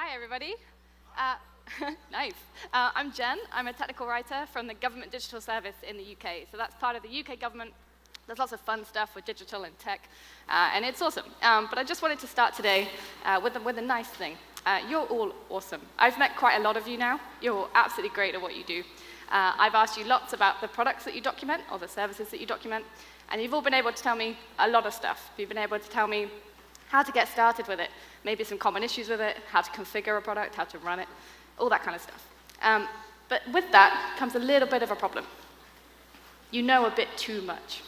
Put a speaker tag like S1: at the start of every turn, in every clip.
S1: Hi, everybody. Nice. I'm Jen. I'm a technical writer from the Government Digital Service in the UK. So that's part of the UK government. There's lots of fun stuff with digital and tech, and it's awesome. But I just wanted to start today with a nice thing. You're all awesome. I've met quite a lot of you now. You're absolutely great at what you do. I've asked you lots about the products that you document or the services that you document, and you've all been able to tell me a lot of stuff. You've been able to tell me how to get started with it, maybe some common issues with it, how to configure a product, how to run it, all that kind of stuff. But with that comes a little bit of a problem. You know a bit too much.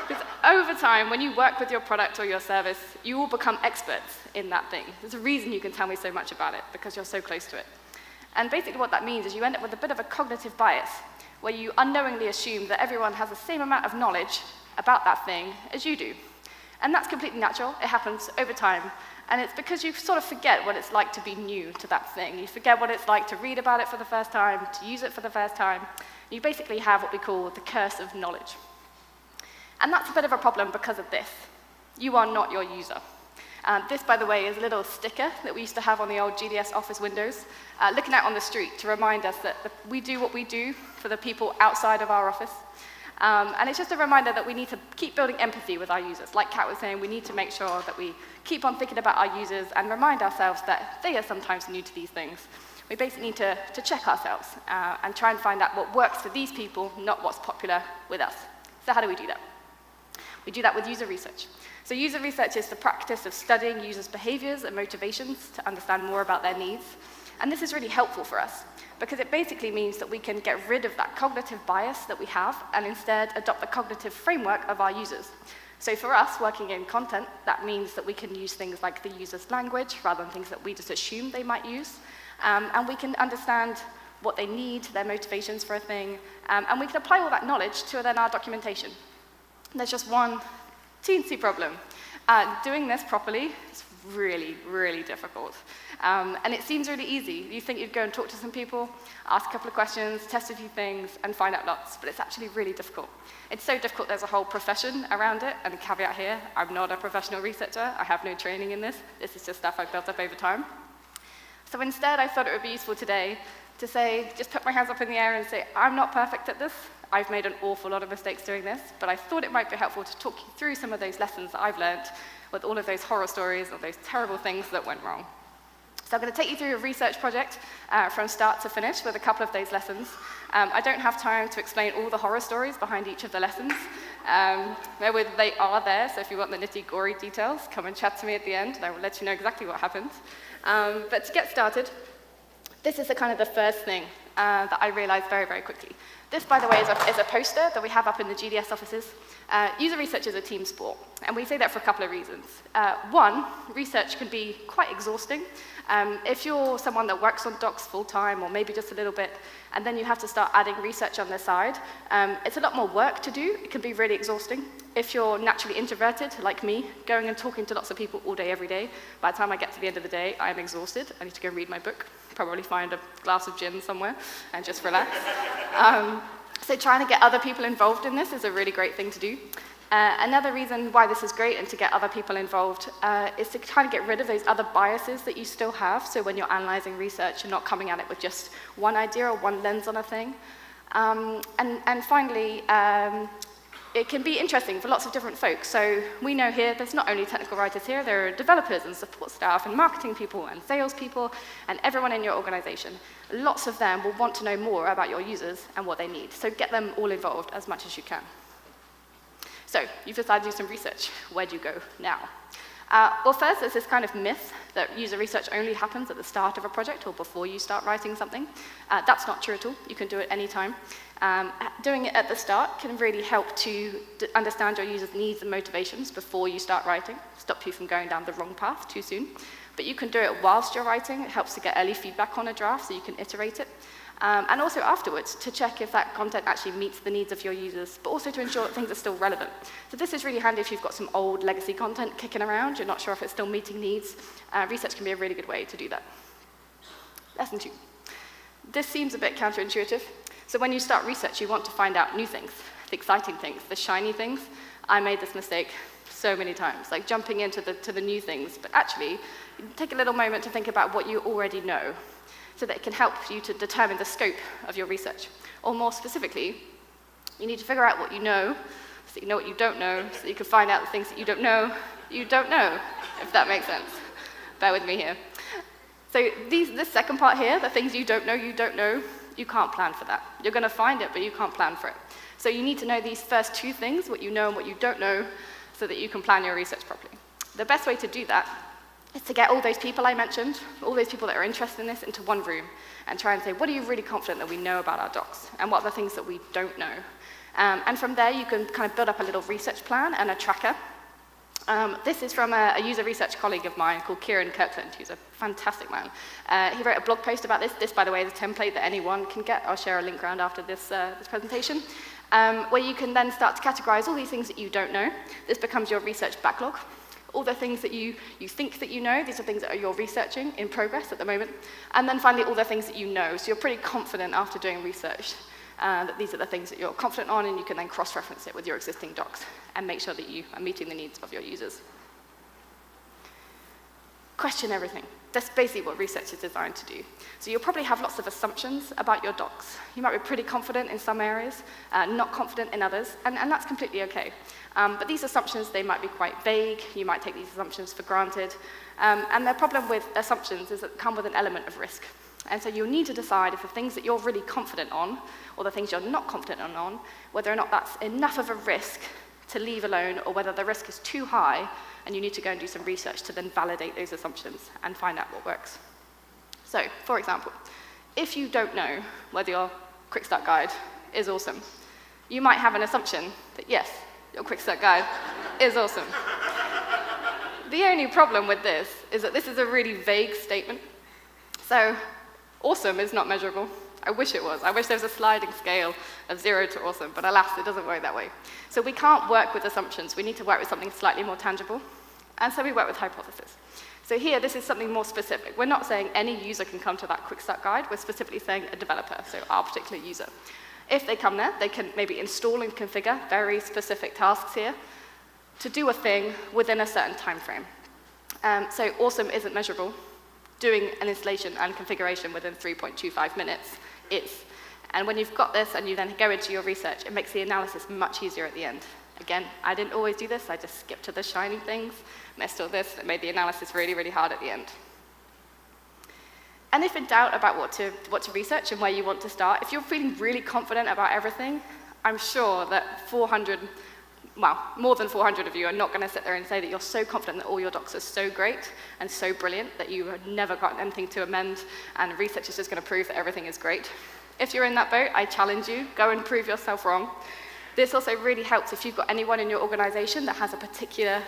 S1: Because over time, when you work with your product or your service, you all become experts in that thing. There's a reason you can tell me so much about it, because you're so close to it. And basically what that means is you end up with a bit of a cognitive bias, where you unknowingly assume that everyone has the same amount of knowledge about that thing as you do. And that's completely natural. It happens over time. And it's because you sort of forget what it's like to be new to that thing. You forget what it's like to read about it for the first time, to use it for the first time. You basically have what we call the curse of knowledge. And that's a bit of a problem because of this. You are not your user. This, by the way, is a little sticker that we used to have on the old GDS office windows, looking out on the street to remind us that we do what we do for the people outside of our office. And it's just a reminder that we need to keep building empathy with our users. Like Kat was saying, we need to make sure that we keep on thinking about our users and remind ourselves that they are sometimes new to these things. We basically need to check ourselves and try and find out what works for these people, not what's popular with us. So how do we do that? We do that with user research. So user research is the practice of studying users' behaviors and motivations to understand more about their needs. And this is really helpful for us, because it basically means that we can get rid of that cognitive bias that we have and instead adopt the cognitive framework of our users. So for us, working in content, that means that we can use things like the user's language rather than things that we just assume they might use. And we can understand what they need, their motivations for a thing, and we can apply all that knowledge to then our documentation. There's just one teensy problem. Doing this properly is really, really difficult. And it seems really easy. You think you'd go and talk to some people, ask a couple of questions, test a few things, and find out lots, but it's actually really difficult. It's so difficult there's a whole profession around it, and a caveat here, I'm not a professional researcher, I have no training in this. This is just stuff I've built up over time. So instead, I thought it would be useful today to say, just put my hands up in the air and say, I'm not perfect at this. I've made an awful lot of mistakes doing this, but I thought it might be helpful to talk you through some of those lessons that I've learned with all of those horror stories of those terrible things that went wrong. So I'm going to take you through a research project from start to finish with a couple of those lessons. I don't have time to explain all the horror stories behind each of the lessons. They are there, so if you want the nitty-gory details, come and chat to me at the end, and I will let you know exactly what happened. But to get started, this is the first thing that I realized very, very quickly. This, by the way, is a poster that we have up in the GDS offices. User research is a team sport, and we say that for a couple of reasons. One, research can be quite exhausting. If you're someone that works on docs full-time, or maybe just a little bit, and then you have to start adding research on the side, it's a lot more work to do. It can be really exhausting. If you're naturally introverted, like me, going and talking to lots of people all day, every day, by the time I get to the end of the day, I am exhausted. I need to go read my book, probably find a glass of gin somewhere, and just relax. So trying to get other people involved in this is a really great thing to do. Another reason why this is great and to get other people involved is to kind of get rid of those other biases that you still have. So when you're analyzing research, you're not coming at it with just one idea or one lens on a thing. And finally, it can be interesting for lots of different folks. So we know here there's not only technical writers here, there are developers and support staff and marketing people and sales people and everyone in your organization. Lots of them will want to know more about your users and what they need. So get them all involved as much as you can. So you've decided to do some research. Where do you go now? Well, first, there's this kind of myth that user research only happens at the start of a project or before you start writing something. That's not true at all. You can do it anytime. Doing it at the start can really help to understand your users' needs and motivations before you start writing, stop you from going down the wrong path too soon. But you can do it whilst you're writing. It helps to get early feedback on a draft so you can iterate it. And also afterwards to check if that content actually meets the needs of your users, but also to ensure that things are still relevant. So this is really handy if you've got some old legacy content kicking around, you're not sure if it's still meeting needs. Research can be a really good way to do that. Lesson 2. This seems a bit counterintuitive. So when you start research, you want to find out new things, the exciting things, the shiny things. I made this mistake so many times, like jumping into the new things. But actually, take a little moment to think about what you already know, so that it can help you to determine the scope of your research. Or more specifically, you need to figure out what you know, so that you know what you don't know, so that you can find out the things that you don't know, if that makes sense. Bear with me here. So this second part here, the things you don't know, you can't plan for that. You're going to find it, but you can't plan for it. So you need to know these first two things, what you know and what you don't know, so that you can plan your research properly. The best way to do that is to get all those people I mentioned, all those people that are interested in this, into one room and try and say, what are you really confident that we know about our docs? And what are the things that we don't know? And from there, you can kind of build up a little research plan and a tracker. This is from a user research colleague of mine called Kieran Kirkland, who's a fantastic man. He wrote a blog post about this. This, by the way, is a template that anyone can get. I'll share a link around after this presentation, where you can then start to categorize all these things that you don't know. This becomes your research backlog. All the things that you think that you know, these are things that you're researching in progress at the moment. And then finally, all the things that you know. So you're pretty confident after doing research that these are the things that you're confident on, and you can then cross-reference it with your existing docs and make sure that you are meeting the needs of your users. Question everything. That's basically what research is designed to do. So you'll probably have lots of assumptions about your docs. You might be pretty confident in some areas, not confident in others, and that's completely okay. But these assumptions, they might be quite vague. You might take these assumptions for granted. And the problem with assumptions is that they come with an element of risk. And so you'll need to decide if the things that you're really confident on, or the things you're not confident on, whether or not that's enough of a risk to leave alone, or whether the risk is too high, and you need to go and do some research to then validate those assumptions and find out what works. So, for example, if you don't know whether your Quick Start Guide is awesome, you might have an assumption that, yes, your Quick Start Guide is awesome. The only problem with this is that this is a really vague statement. So, awesome is not measurable. I wish it was. I wish there was a sliding scale of 0 to awesome, but alas, it doesn't work that way. So we can't work with assumptions. We need to work with something slightly more tangible, and so we work with hypotheses. So here, this is something more specific. We're not saying any user can come to that Quick Start Guide. We're specifically saying a developer, so our particular user. If they come there, they can maybe install and configure very specific tasks here to do a thing within a certain time frame. So awesome isn't measurable. Doing an installation and configuration within 3.25 minutes is. And when you've got this and you then go into your research, it makes the analysis much easier at the end. Again, I didn't always do this. I just skipped to the shiny things, messed all this, it made the analysis really, really hard at the end. And if in doubt about what to research and where you want to start, if you're feeling really confident about everything, I'm sure that more than 400 of you are not going to sit there and say that you're so confident that all your docs are so great and so brilliant that you have never got anything to amend, and research is just going to prove that everything is great. If you're in that boat, I challenge you, go and prove yourself wrong. This also really helps if you've got anyone in your organization that has a particular,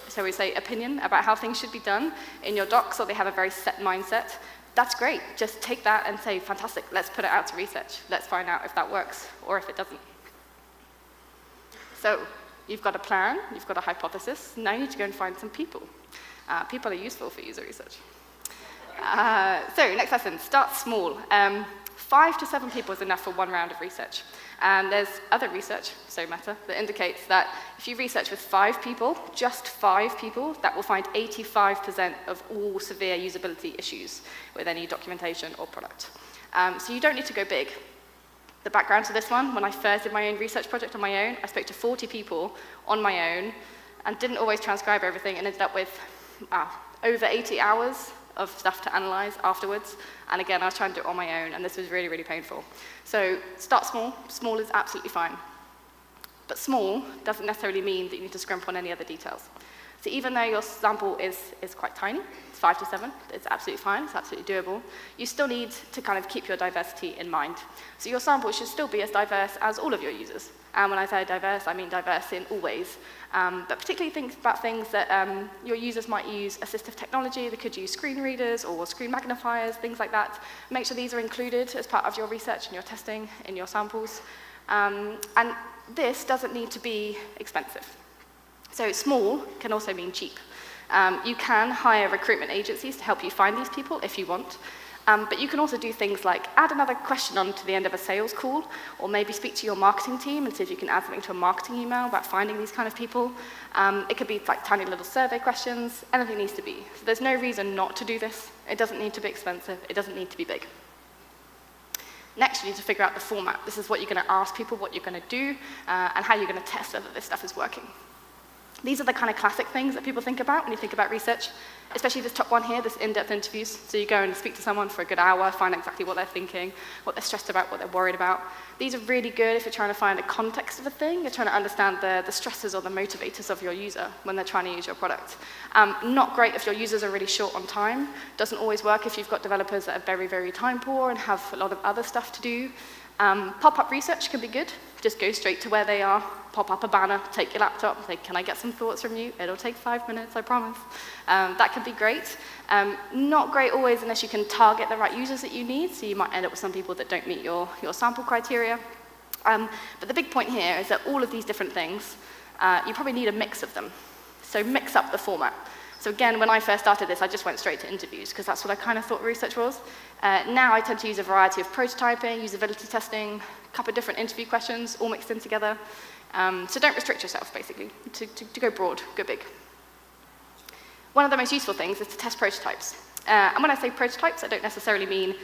S1: shall we say, opinion about how things should be done in your docs, or they have a very set mindset. That's great. Just take that and say, fantastic, let's put it out to research. Let's find out if that works or if it doesn't. So, you've got a plan, you've got a hypothesis, now you need to go and find some people. People are useful for user research. So, next lesson, start small. 5 to 7 people is enough for one round of research. And there's other research, so meta, that indicates that if you research with 5 people, just 5 people, that will find 85% of all severe usability issues with any documentation or product. So you don't need to go big. The background to this one, when I first did my own research project on my own, I spoke to 40 people on my own and didn't always transcribe everything, and ended up with over 80 hours of stuff to analyze afterwards. And again, I was trying to do it on my own, and this was really, really painful. So start small. Small is absolutely fine. But small doesn't necessarily mean that you need to scrimp on any other details. So even though your sample is quite tiny, it's 5 to 7, it's absolutely fine, it's absolutely doable, you still need to kind of keep your diversity in mind. So your sample should still be as diverse as all of your users. And when I say diverse, I mean diverse in all ways. But particularly think about things that your users might use assistive technology. They could use screen readers or screen magnifiers, things like that. Make sure these are included as part of your research and your testing in your samples. And this doesn't need to be expensive. So small can also mean cheap. You can hire recruitment agencies to help you find these people if you want. But you can also do things like add another question on to the end of a sales call, or maybe speak to your marketing team and see if you can add something to a marketing email about finding these kind of people. It could be like tiny little survey questions, anything needs to be. So there's no reason not to do this. It doesn't need to be expensive. It doesn't need to be big. Next, you need to figure out the format. This is what you're going to ask people, what you're going to do, and how you're going to test whether this stuff is working. These are the kind of classic things that people think about when you think about research, especially this top one here, this in-depth interviews. So you go and speak to someone for a good hour, find exactly what they're thinking, what they're stressed about, what they're worried about. These are really good if you're trying to find the context of a thing, you're trying to understand the stresses or the motivators of your user when they're trying to use your product. Not great if your users are really short on time. Doesn't always work if you've got developers that are very, very time poor and have a lot of other stuff to do. Pop-up research can be good. Just go straight to where they are, pop up a banner, take your laptop, say, can I get some thoughts from you? It'll take 5 minutes, I promise. That can be great. Not great always unless you can target the right users that you need, so you might end up with some people that don't meet your sample criteria. But the big point here is that all of these different things, you probably need a mix of them. So mix up the format. So again, when I first started this, I just went straight to interviews, because that's what I kind of thought research was. Now I tend to use a variety of prototyping, usability testing, a couple of different interview questions, all mixed in together. So don't restrict yourself, basically, to go broad, go big. One of the most useful things is to test prototypes. And when I say prototypes, I don't necessarily mean,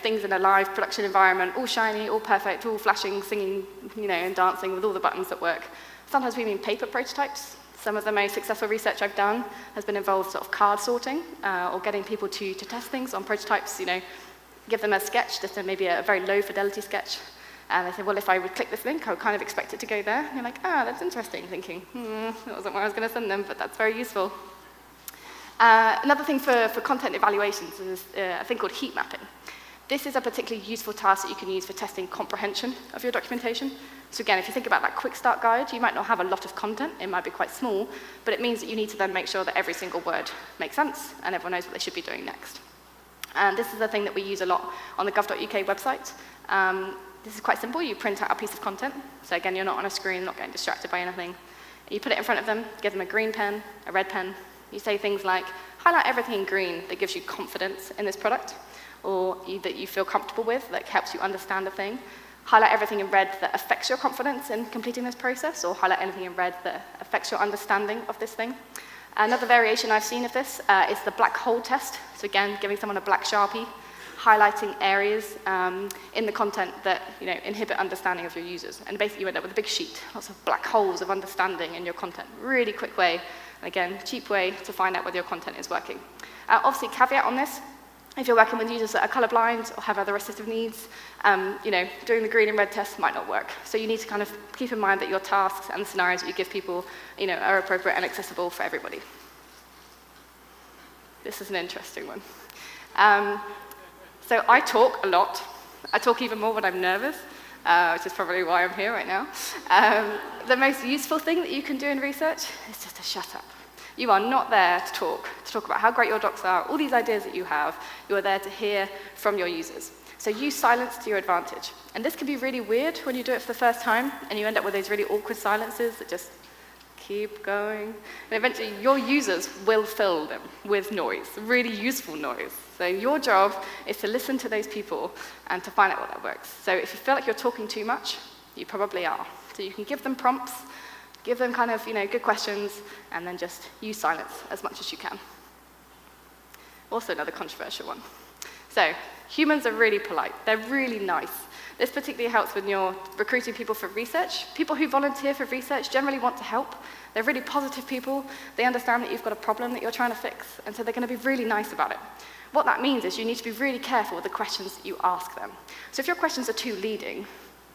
S1: things in a live production environment, all shiny, all perfect, all flashing, singing, and dancing with all the buttons that work. Sometimes we mean paper prototypes. Some of the most successful research I've done has been involved sort of card sorting, or getting people to test things on prototypes, give them a sketch, just maybe a very low fidelity sketch. And they say, well, if I would click this link, I would kind of expect it to go there. And you're like, that's interesting. Thinking, that wasn't where I was going to send them, but that's very useful. Another thing for content evaluations is a thing called heat mapping. This is a particularly useful task that you can use for testing comprehension of your documentation. So again, if you think about that quick start guide, you might not have a lot of content, it might be quite small, but it means that you need to then make sure that every single word makes sense and everyone knows what they should be doing next. And this is a thing that we use a lot on the gov.uk website. This is quite simple. You print out a piece of content. So again, you're not on a screen, not getting distracted by anything. You put it in front of them, give them a green pen, a red pen. You say things like, highlight everything in green that gives you confidence in this product, or that you feel comfortable with, that helps you understand a thing. Highlight everything in red that affects your confidence in completing this process, or highlight anything in red that affects your understanding of this thing. Another variation I've seen of this is the black hole test. So again, giving someone a black Sharpie, highlighting areas in the content that inhibit understanding of your users. And basically you end up with a big sheet, lots of black holes of understanding in your content. Really quick way, and again, cheap way to find out whether your content is working. Obviously, caveat on this, if you're working with users that are colorblind or have other assistive needs, doing the green and red test might not work. So you need to kind of keep in mind that your tasks and the scenarios that you give people are appropriate and accessible for everybody. This is an interesting one. So I talk a lot. I talk even more when I'm nervous, which is probably why I'm here right now. The most useful thing that you can do in research is just to shut up. You are not there to talk about how great your docs are, all these ideas that you have. You are there to hear from your users. So use silence to your advantage. And this can be really weird when you do it for the first time, and you end up with those really awkward silences that just keep going. And eventually, your users will fill them with noise, really useful noise. So your job is to listen to those people and to find out what that works. So if you feel like you're talking too much, you probably are. So you can give them prompts, give them kind of, good questions, and then just use silence as much as you can. Also another controversial one. So humans are really polite. They're really nice. This particularly helps when you're recruiting people for research. People who volunteer for research generally want to help. They're really positive people. They understand that you've got a problem that you're trying to fix, and so they're going to be really nice about it. What that means is you need to be really careful with the questions that you ask them. So if your questions are too leading,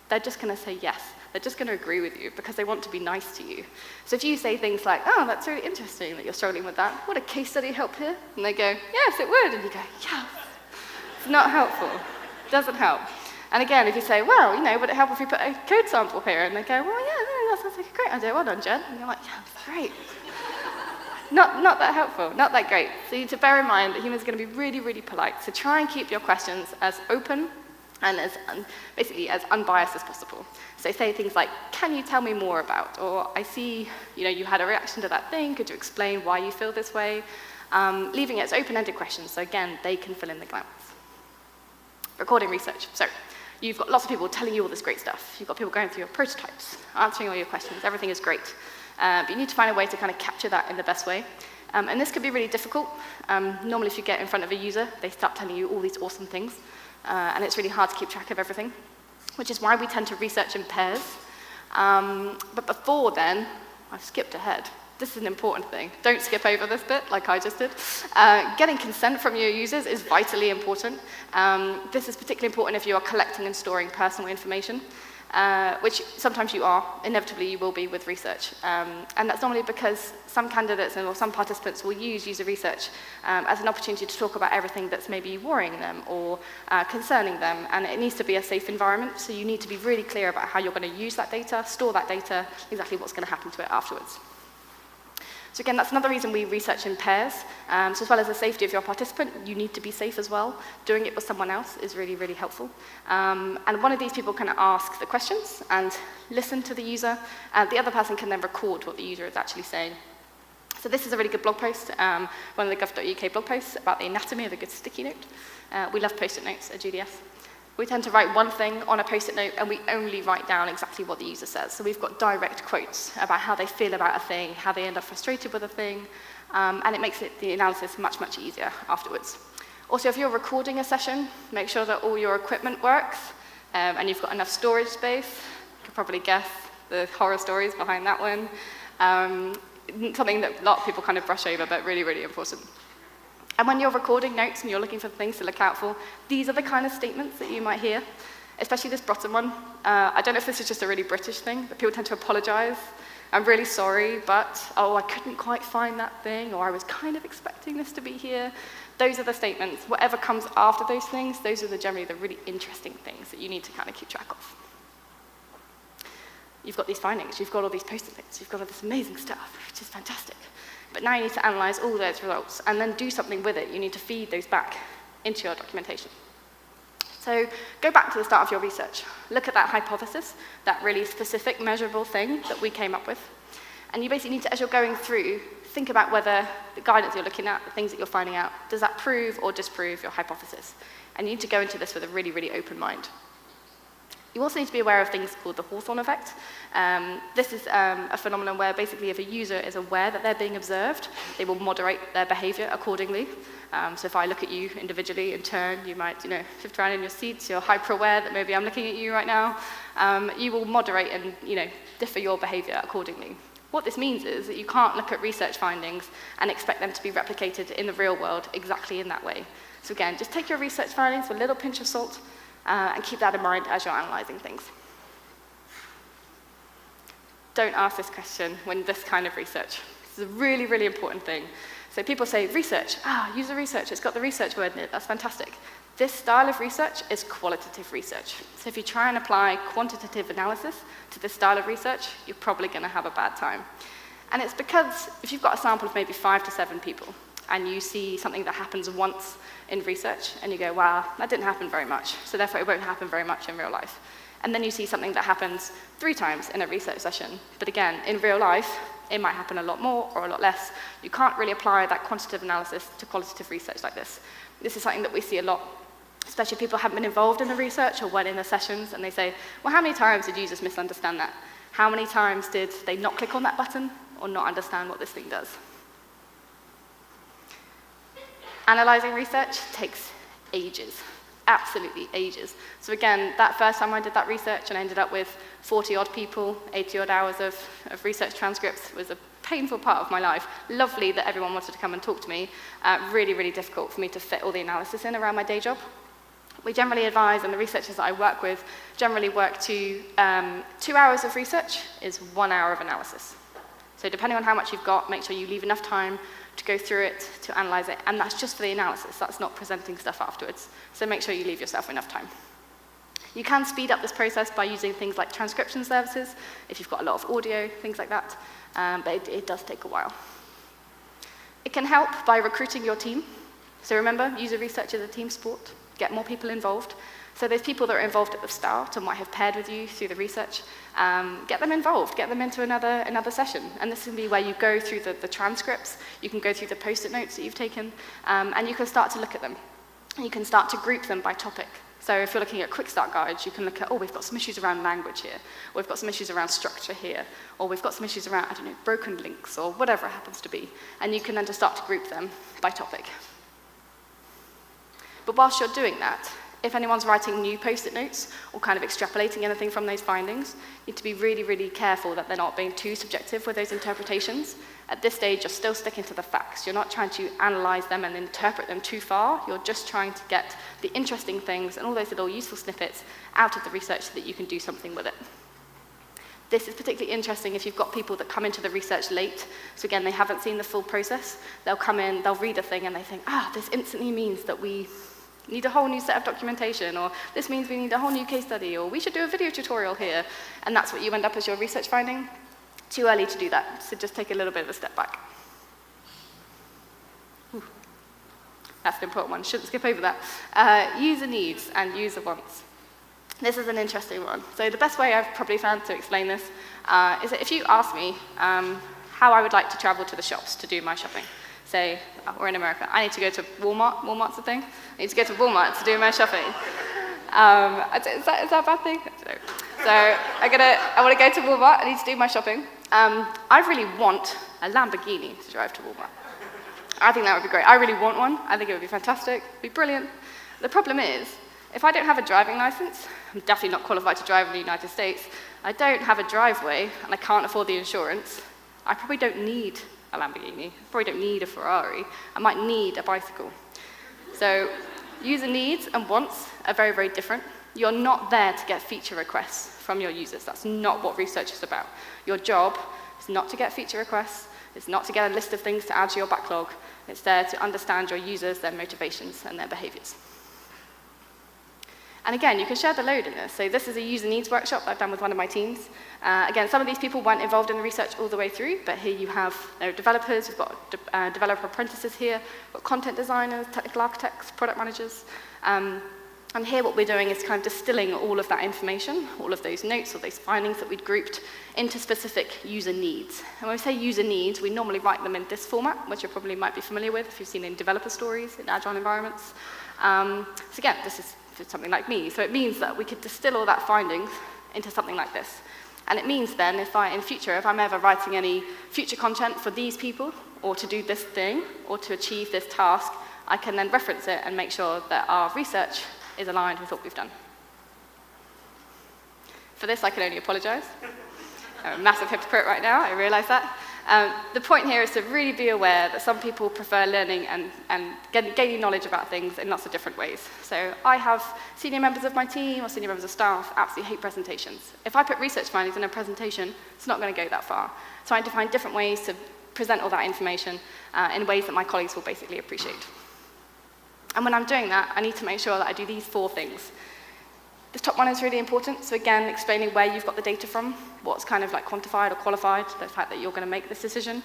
S1: they're just going to say yes. They're just going to agree with you because they want to be nice to you. So if you say things like, oh, that's really interesting that you're struggling with that. Would a case study help here? And they go, yes, it would. And you go, yes. It's not helpful. It doesn't help. And again, if you say, well, would it help if we put a code sample here? And they go, well, yeah, that sounds like a great idea. Well done, Jen. And you're like, yeah, that's great. Not that helpful, not that great. So you need to bear in mind that humans are going to be really, really polite. So try and keep your questions as open and as basically as unbiased as possible. So say things like, can you tell me more about? Or I see, you had a reaction to that thing. Could you explain why you feel this way? Leaving it as open-ended questions. So again, they can fill in the blanks. recording research. So you've got lots of people telling you all this great stuff. You've got people going through your prototypes, answering all your questions. Everything is great. But you need to find a way to kind of capture that in the best way. And this can be really difficult. Normally, if you get in front of a user, they start telling you all these awesome things. And it's really hard to keep track of everything, which is why we tend to research in pairs. But before then, I skipped ahead. This is an important thing. Don't skip over this bit like I just did. Getting consent from your users is vitally important. This is particularly important if you are collecting and storing personal information, which sometimes you are. Inevitably, you will be with research. And that's normally because some candidates or some participants will use user research as an opportunity to talk about everything that's maybe worrying them or concerning them. And it needs to be a safe environment, so you need to be really clear about how you're going to use that data, store that data, exactly what's going to happen to it afterwards. So again, that's another reason we research in pairs. So as well as the safety of your participant, you need to be safe as well. Doing it with someone else is really, really helpful. And one of these people can ask the questions and listen to the user, and the other person can then record what the user is actually saying. So this is a really good blog post, one of the gov.uk blog posts about the anatomy of a good sticky note. We love post-it notes at GDS. We tend to write one thing on a post-it note, and we only write down exactly what the user says. So we've got direct quotes about how they feel about a thing, how they end up frustrated with a thing, and it makes the analysis much, much easier afterwards. Also, if you're recording a session, make sure that all your equipment works, and you've got enough storage space. You can probably guess the horror stories behind that one. Something that a lot of people kind of brush over, but really, really important. And when you're recording notes and you're looking for things to look out for, these are the kind of statements that you might hear, especially this bottom one. I don't know if this is just a really British thing, but people tend to apologize. I'm really sorry, but, oh, I couldn't quite find that thing, or I was kind of expecting this to be here. Those are the statements. Whatever comes after those things, those are generally the really interesting things that you need to kind of keep track of. You've got these findings, you've got all these post-it notes, you've got all this amazing stuff, which is fantastic. But now you need to analyze all those results and then do something with it. You need to feed those back into your documentation. So go back to the start of your research. Look at that hypothesis, that really specific, measurable thing that we came up with. And you basically need to, as you're going through, think about whether the guidance you're looking at, the things that you're finding out, does that prove or disprove your hypothesis? And you need to go into this with a really, really open mind. You also need to be aware of things called the Hawthorne effect. This is a phenomenon where basically if a user is aware that they're being observed, they will moderate their behavior accordingly. So if I look at you individually in turn, you might shift around in your seats, you're hyper-aware that maybe I'm looking at you right now. You will moderate and differ your behavior accordingly. What this means is that you can't look at research findings and expect them to be replicated in the real world exactly in that way. So again, just take your research findings with a little pinch of salt, and keep that in mind as you're analyzing things. Don't ask this question when this kind of research. This is a really, really important thing. So people say, research, user research, it's got the research word in it, that's fantastic. This style of research is qualitative research. So if you try and apply quantitative analysis to this style of research, you're probably going to have a bad time. And it's because if you've got a sample of maybe 5 to 7 people, and you see something that happens once in research, and you go, wow, that didn't happen very much, so therefore it won't happen very much in real life. And then you see something that happens 3 times in a research session, but again, in real life, it might happen a lot more or a lot less. You can't really apply that quantitative analysis to qualitative research like this. This is something that we see a lot, especially if people haven't been involved in the research or weren't in the sessions, and they say, well, how many times did users misunderstand that? How many times did they not click on that button or not understand what this thing does? Analyzing research takes ages, absolutely ages. So again, that first time I did that research and I ended up with 40-odd people, 80-odd hours of research transcripts was a painful part of my life. Lovely that everyone wanted to come and talk to me. Really, really difficult for me to fit all the analysis in around my day job. We generally advise, and the researchers that I work with generally work to 2 hours of research is 1 hour of analysis. So depending on how much you've got, make sure you leave enough time to go through it, to analyze it, and that's just for the analysis, that's not presenting stuff afterwards. So make sure you leave yourself enough time. You can speed up this process by using things like transcription services, if you've got a lot of audio, things like that, but it does take a while. It can help by recruiting your team. So remember, user research is a team sport. Get more people involved. So those people that are involved at the start and might have paired with you through the research, get them involved, get them into another session. And this can be where you go through the transcripts, you can go through the post-it notes that you've taken, and you can start to look at them. you can start to group them by topic. So if you're looking at quick start guides, you can look at, oh, we've got some issues around language here, or we've got some issues around structure here, or we've got some issues around, I don't know, broken links, or whatever it happens to be. And you can then just start to group them by topic. But whilst you're doing that, if anyone's writing new post-it notes or kind of extrapolating anything from those findings, you need to be really, really careful that they're not being too subjective with those interpretations. At this stage, you're still sticking to the facts. You're not trying to analyze them and interpret them too far. You're just trying to get the interesting things and all those little useful snippets out of the research so that you can do something with it. This is particularly interesting if you've got people that come into the research late. So again, they haven't seen the full process. They'll come in, they'll read a thing, and they think, this instantly means that we need a whole new set of documentation, or this means we need a whole new case study, or we should do a video tutorial here. And that's what you end up as your research finding. Too early to do that, so just take a little bit of a step back. Ooh. That's an important one, shouldn't skip over that. User needs and user wants. This is an interesting one. So the best way I've probably found to explain this is that if you ask me how I would like to travel to the shops to do my shopping, say, we're in America, I need to go to Walmart. Walmart's a thing. I need to go to Walmart to do my shopping. Is that a bad thing? I don't know. So I want to go to Walmart. I need to do my shopping. I really want a Lamborghini to drive to Walmart. I think that would be great. I really want one. I think it would be fantastic. It would be brilliant. The problem is, if I don't have a driving license, I'm definitely not qualified to drive in the United States, I don't have a driveway, and I can't afford the insurance, I probably don't need a Lamborghini. I probably don't need a Ferrari. I might need a bicycle. So user needs and wants are very, very different. You're not there to get feature requests from your users. That's not what research is about. Your job is not to get feature requests. It's not to get a list of things to add to your backlog. It's there to understand your users, their motivations, and their behaviors. And again, you can share the load in this. So this is a user needs workshop that I've done with one of my teams. Again, some of these people weren't involved in the research all the way through, but here you have developers, we've got developer apprentices here, we've got content designers, technical architects, product managers. And here what we're doing is kind of distilling all of that information, all of those notes or those findings that we'd grouped into specific user needs. And when we say user needs, we normally write them in this format, which you probably might be familiar with if you've seen in developer stories, in agile environments. So again, this is for something like me. So it means that we could distill all that findings into something like this. And it means then, in future, if I'm ever writing any future content for these people, or to do this thing, or to achieve this task, I can then reference it and make sure that our research is aligned with what we've done. For this, I can only apologize. I'm a massive hypocrite right now, I realize that. The point here is to really be aware that some people prefer learning and gaining knowledge about things in lots of different ways. So I have senior members of my team or senior members of staff absolutely hate presentations. If I put research findings in a presentation, it's not going to go that far. So I need to find different ways to present all that information in ways that my colleagues will basically appreciate. And when I'm doing that, I need to make sure that I do these 4 things. The top one is really important. So again, explaining where you've got the data from, what's kind of like quantified or qualified, the fact that you're going to make this decision.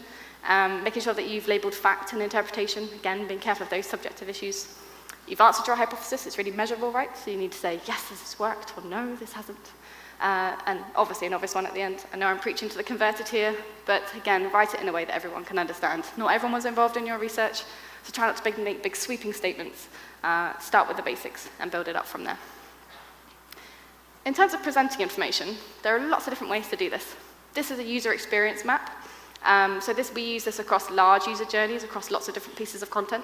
S1: Making sure that you've labeled fact and interpretation. Again, being careful of those subjective issues. You've answered your hypothesis. It's really measurable, right? So you need to say, yes, this has worked, or no, this hasn't. And obviously an obvious one at the end. I know I'm preaching to the converted here, but again, write it in a way that everyone can understand. Not everyone was involved in your research, so try not to make big sweeping statements. Start with the basics and build it up from there. In terms of presenting information, there are lots of different ways to do this. This is a user experience map. So we use this across large user journeys, across lots of different pieces of content.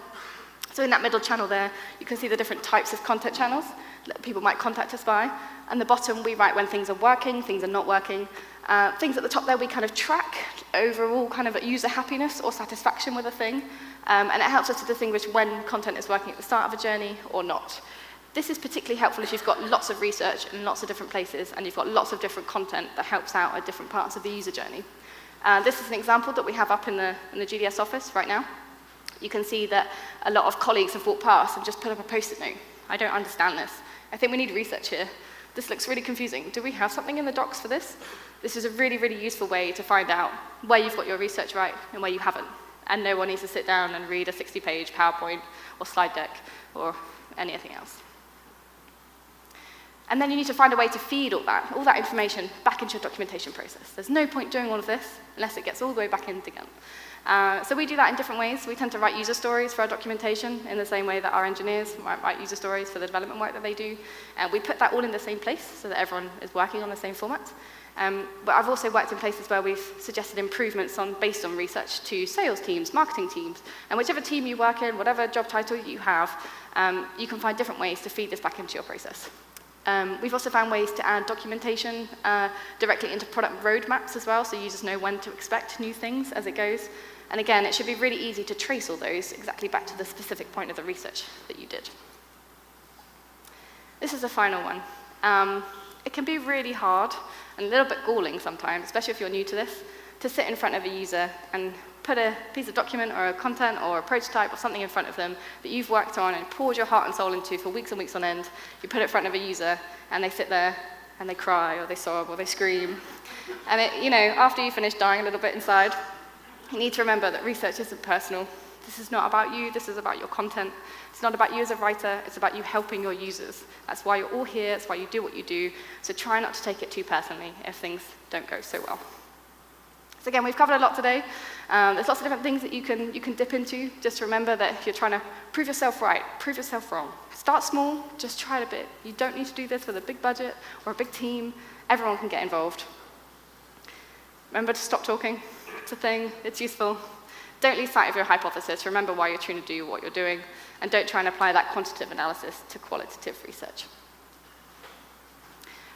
S1: So in that middle channel there, you can see the different types of content channels that people might contact us by. And the bottom, we write when things are working, things are not working. Things at the top there, we kind of track overall kind of user happiness or satisfaction with a thing. And it helps us to distinguish when content is working at the start of a journey or not. This is particularly helpful if you've got lots of research in lots of different places and you've got lots of different content that helps out at different parts of the user journey. This is an example that we have up in the GDS office right now. You can see that a lot of colleagues have walked past and just put up a post-it note. I don't understand this. I think we need research here. This looks really confusing. Do we have something in the docs for this? This is a really, really useful way to find out where you've got your research right and where you haven't. And no one needs to sit down and read a 60-page PowerPoint or slide deck or anything else. And then you need to find a way to feed all that information back into your documentation process. There's no point doing all of this unless it gets all the way back in again. So we do that in different ways. We tend to write user stories for our documentation in the same way that our engineers might write user stories for the development work that they do. And we put that all in the same place so that everyone is working on the same format. But I've also worked in places where we've suggested improvements based on research to sales teams, marketing teams, and whichever team you work in, whatever job title you have, you can find different ways to feed this back into your process. We've also found ways to add documentation directly into product roadmaps as well, so users know when to expect new things as it goes. And again, it should be really easy to trace all those exactly back to the specific point of the research that you did. This is the final one. It can be really hard and a little bit galling sometimes, especially if you're new to this, to sit in front of a user and put a piece of document or a content or a prototype or something in front of them that you've worked on and poured your heart and soul into for weeks and weeks on end. You put it in front of a user and they sit there and they cry or they sob or they scream. And after you finish dying a little bit inside, you need to remember that research isn't personal. This is not about you, this is about your content. It's not about you as a writer, it's about you helping your users. That's why you're all here, that's why you do what you do. So try not to take it too personally if things don't go so well. So again, we've covered a lot today. There's lots of different things that you can dip into. Just remember that if you're trying to prove yourself right, prove yourself wrong. Start small, just try it a bit. You don't need to do this with a big budget or a big team. Everyone can get involved. Remember to stop talking. It's a thing, it's useful. Don't lose sight of your hypothesis. Remember why you're trying to do what you're doing. And don't try and apply that quantitative analysis to qualitative research.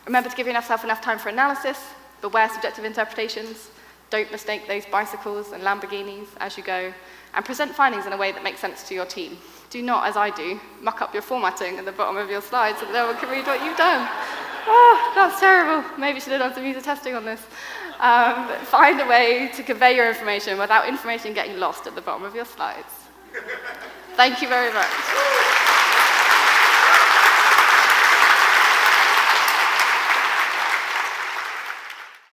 S1: Remember to give yourself enough time for analysis. Beware subjective interpretations. Don't mistake those bicycles and Lamborghinis as you go. And present findings in a way that makes sense to your team. Do not, as I do, muck up your formatting at the bottom of your slides so that no one can read what you've done. Oh, that's terrible. Maybe should have done some user testing on this. Find a way to convey your information without information getting lost at the bottom of your slides. Thank you very much.